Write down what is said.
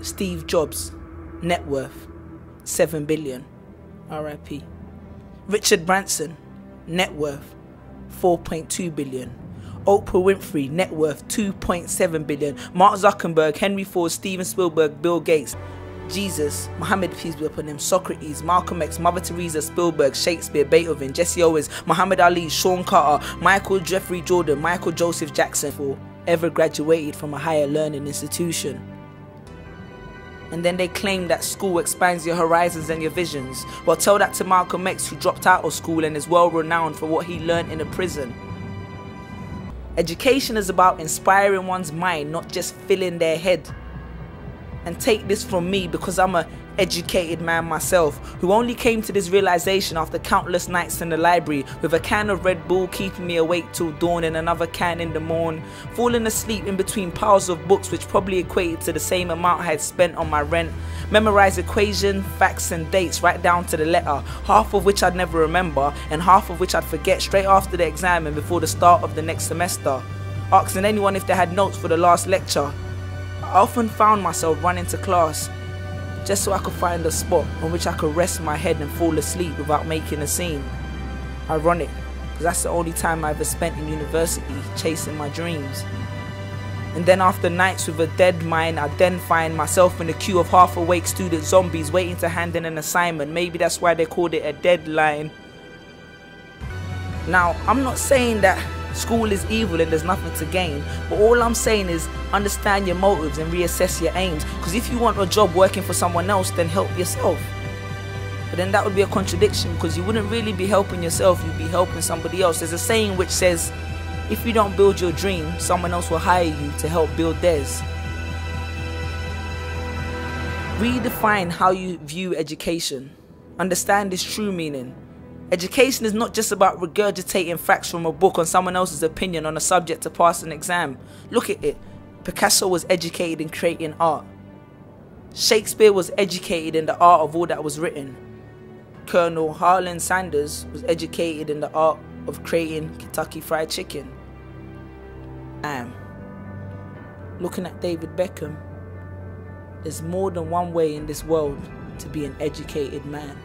Steve Jobs, net worth 7 billion, RIP. Richard Branson, net worth 4.2 billion. Oprah Winfrey, net worth 2.7 billion. Mark Zuckerberg, Henry Ford, Steven Spielberg, Bill Gates, Jesus, Muhammad, peace be upon him, Socrates, Malcolm X, Mother Teresa, Spielberg, Shakespeare, Beethoven, Jesse Owens, Muhammad Ali, Sean Carter, Michael Jeffrey Jordan, Michael Joseph Jackson, for ever graduated from a higher learning institution. And then they claim that school expands your horizons and your visions. Well, tell that to Malcolm X, who dropped out of school and is well renowned for what he learned in a prison. Education is about inspiring one's mind, not just filling their head. And take this from me, because I'm a educated man myself, who only came to this realization after countless nights in the library, with a can of Red Bull keeping me awake till dawn and another can in the morn, falling asleep in between piles of books which probably equated to the same amount I had spent on my rent, memorize equation, facts and dates right down to the letter, half of which I'd never remember and half of which I'd forget straight after the exam and before the start of the next semester, asking anyone if they had notes for the last lecture. I often found myself running to class just so I could find a spot on which I could rest my head and fall asleep without making a scene. Ironic, because that's the only time I ever spent in university chasing my dreams. And then after nights with a dead mind, I then find myself in a queue of half-awake student zombies waiting to hand in an assignment. Maybe that's why they called it a deadline. Now, I'm not saying that school is evil and there's nothing to gain, but all I'm saying is understand your motives and reassess your aims, because if you want a job working for someone else, then help yourself. But then that would be a contradiction, because you wouldn't really be helping yourself, you'd be helping somebody else. There's a saying which says, if you don't build your dream, someone else will hire you to help build theirs. Redefine how you view education. Understand its true meaning. Education is not just about regurgitating facts from a book on someone else's opinion on a subject to pass an exam. Look at it. Picasso was educated in creating art. Shakespeare was educated in the art of all that was written. Colonel Harlan Sanders was educated in the art of creating Kentucky Fried Chicken. Looking at David Beckham, there's more than one way in this world to be an educated man.